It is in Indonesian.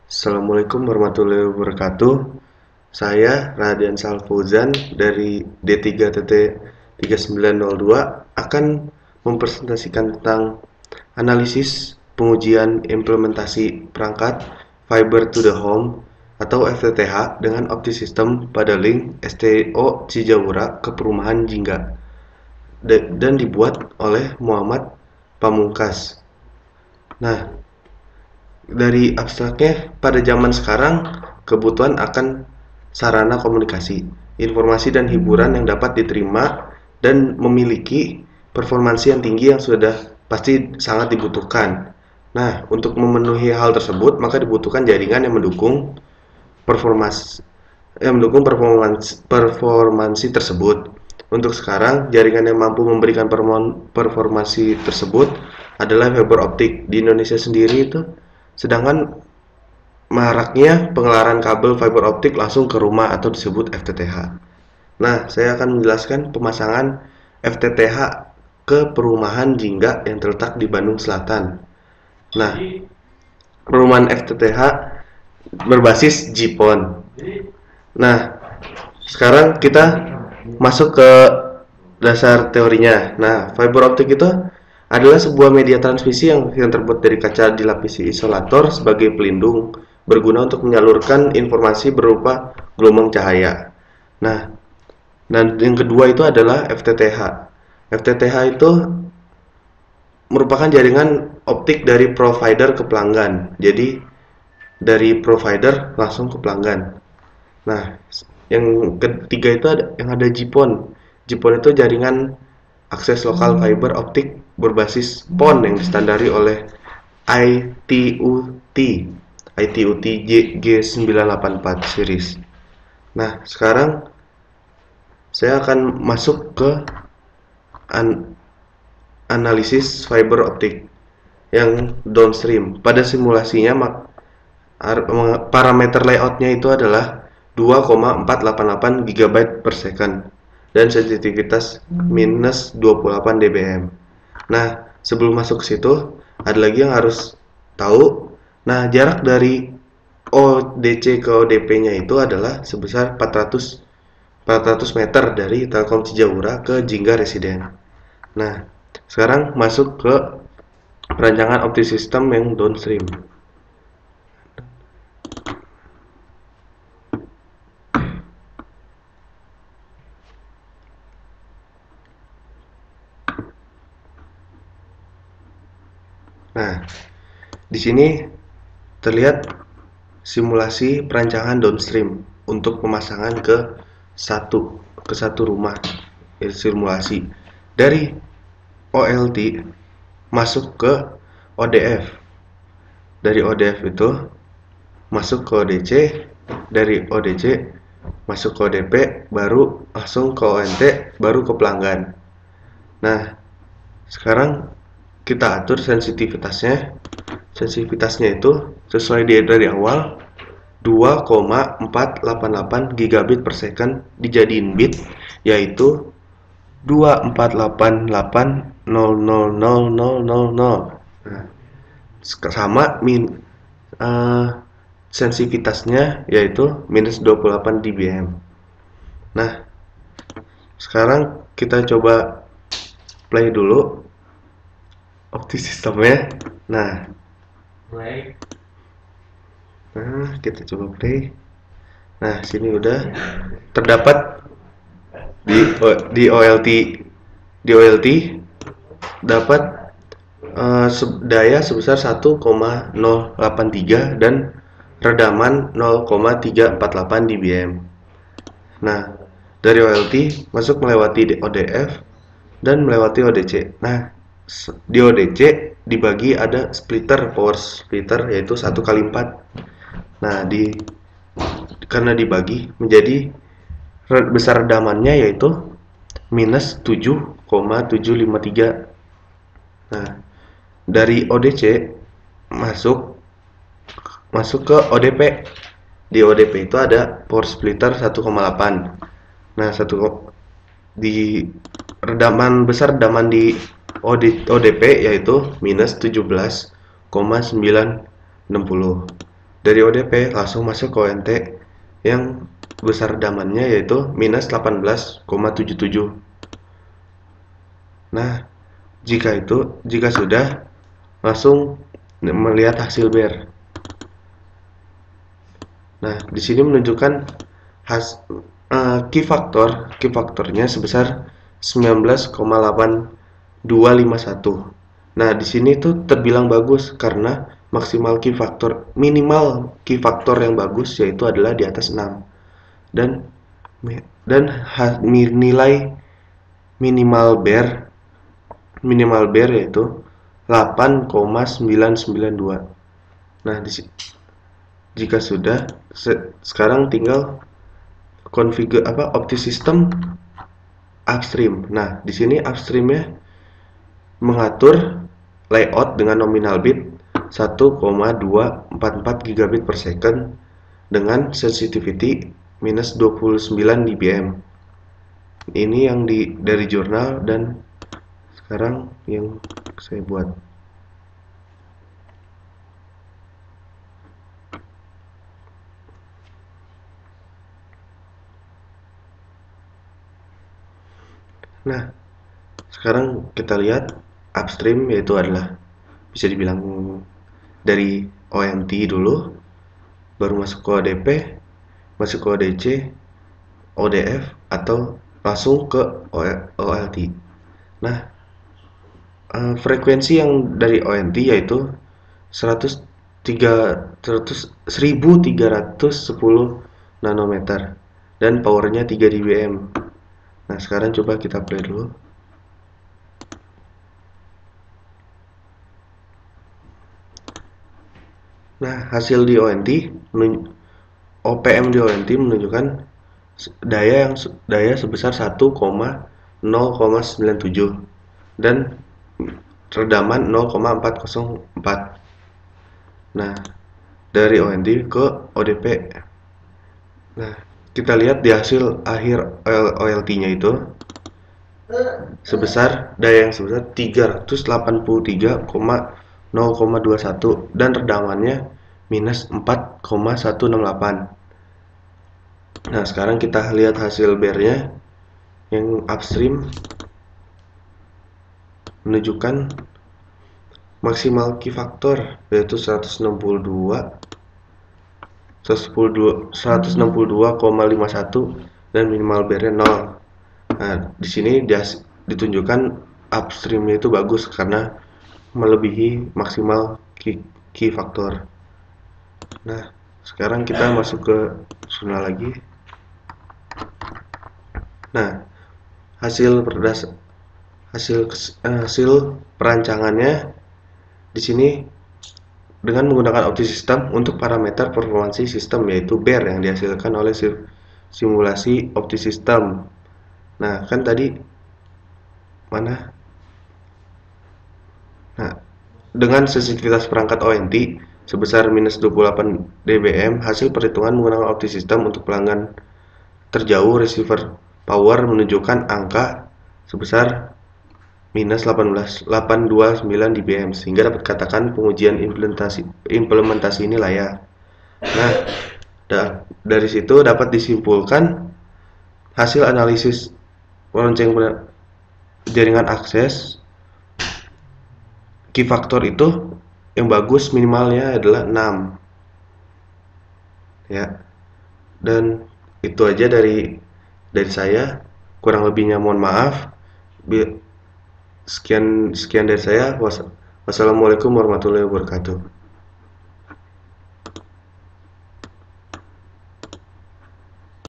Assalamualaikum warahmatullahi wabarakatuh. Saya Radian Salfauzan dari D3TT3902 akan mempresentasikan tentang analisis pengujian implementasi perangkat Fiber to the Home atau FTTH dengan OptiSystem pada link STO Cijawura ke perumahan Jingga dan dibuat oleh Muhammad Pamungkas. Nah, dari abstraknya, pada zaman sekarang kebutuhan akan sarana komunikasi, informasi dan hiburan yang dapat diterima dan memiliki performansi yang tinggi yang sudah pasti sangat dibutuhkan. Nah, untuk memenuhi hal tersebut, maka dibutuhkan jaringan yang mendukung performansi performansi tersebut. Untuk sekarang, jaringan yang mampu memberikan performansi tersebut adalah fiber optik. Di Indonesia sendiri itu sedangkan maraknya pengelaran kabel fiber optik langsung ke rumah atau disebut FTTH. Nah, saya akan menjelaskan pemasangan FTTH ke perumahan Jingga yang terletak di Bandung Selatan. Nah, perumahan FTTH berbasis GPON. Nah, sekarang kita masuk ke dasar teorinya. Nah, fiber optik itu adalah sebuah media transmisi yang terbuat dari kaca dilapisi isolator sebagai pelindung, berguna untuk menyalurkan informasi berupa gelombang cahaya. Nah, dan yang kedua itu adalah FTTH. FTTH itu merupakan jaringan optik dari provider ke pelanggan. Jadi dari provider langsung ke pelanggan. Nah, yang ketiga itu yang ada GPON. GPON itu jaringan akses lokal fiber optik berbasis PON yang distandari oleh ITU-T G984 series. Nah, sekarang saya akan masuk ke analisis fiber optik yang downstream. Pada simulasinya parameter layoutnya itu adalah 2,488 GB per second dan sensitivitas minus 28 dBm. Nah, sebelum masuk ke situ, ada lagi yang harus tahu. Nah, jarak dari ODC ke ODP-nya itu adalah sebesar 400 meter dari Telkom Cijawura ke Jingga Residen. Nah, sekarang masuk ke perancangan OptiSystem yang downstream. Nah, di sini terlihat simulasi perancangan downstream untuk pemasangan ke satu rumah. Simulasi dari OLT masuk ke ODF. Dari ODF itu masuk ke ODC, dari ODC masuk ke ODP, baru langsung ke ONT, baru ke pelanggan. Nah, sekarang kita atur sensitivitasnya. Sensitivitasnya itu sesuai dari awal 2,488 gigabit per second dijadiin bit, yaitu 248800000. Nah, sama sensitivitasnya yaitu minus 28 dBm. Nah, sekarang kita coba play dulu OptiSystemnya. Nah, kita coba play. Nah, sini udah terdapat di OLT dapat daya sebesar 1,083 dan redaman 0,348 dBm. Nah, dari OLT masuk melewati ODF dan melewati ODC. Nah, di ODC dibagi ada splitter, power splitter, yaitu 1/4. Nah, karena dibagi menjadi besar redamannya yaitu minus 7,753. Nah, dari ODC masuk ke ODP. Di ODP itu ada power splitter 1,8. Nah, di besar redaman di ODP yaitu minus 17,960. dari ODP langsung masuk ke ONT yang besar redamannya yaitu minus 18,77. Nah, jika sudah, langsung melihat hasil BER. Nah, di sini menunjukkan key faktornya sebesar 19,8251. Nah, di sini tuh terbilang bagus karena minimal key faktor yang bagus yaitu adalah di atas 6. Dan nilai minimal BER yaitu 8,992. Nah, jika sudah, sekarang tinggal configure OptiSystem upstream. Nah, di sini upstreamnya mengatur layout dengan nominal bit 1,244 gigabit per second dengan sensitivity minus 29 dBm. Ini yang dari jurnal dan sekarang yang saya buat. Nah, sekarang kita lihat upstream yaitu adalah bisa dibilang dari ONT dulu, baru masuk ke ODP, masuk ke ODC, ODF, atau langsung ke OLT. Nah, frekuensi yang dari ONT yaitu 1310 nanometer dan powernya 3 dBm. Nah, sekarang coba kita play dulu. Nah, hasil di ONT, OPM di ONT menunjukkan daya sebesar 1,097 dan redaman 0,404. Nah, dari ONT ke ODP. Nah, kita lihat di hasil akhir OLT-nya itu daya yang sebesar 383,0,21 dan redamannya minus 4,168. Nah, sekarang kita lihat hasil BER-nya yang upstream menunjukkan maksimal key factor yaitu 162,51 dan minimal BER-nya 0. Nah, di sini ditunjukkan upstreamnya itu bagus karena melebihi maksimal key factor. Nah, sekarang kita masuk ke jurnal lagi. Nah, hasil perancangannya di sini dengan menggunakan OptiSystem untuk parameter performansi sistem yaitu BER yang dihasilkan oleh simulasi OptiSystem. Nah, kan tadi mana? Nah, dengan sensitivitas perangkat ONT sebesar minus 28 dBm, hasil perhitungan menggunakan OptiSystem untuk pelanggan terjauh receiver power menunjukkan angka sebesar minus 829 dBm, sehingga dapat katakan pengujian implementasi ini layak. Nah, dari situ dapat disimpulkan hasil analisis lonceng jaringan akses key factor itu yang bagus minimalnya adalah 6 ya. Dan itu aja dari saya, kurang lebihnya mohon maaf. Sekian dari saya. Wassalamualaikum warahmatullahi wabarakatuh.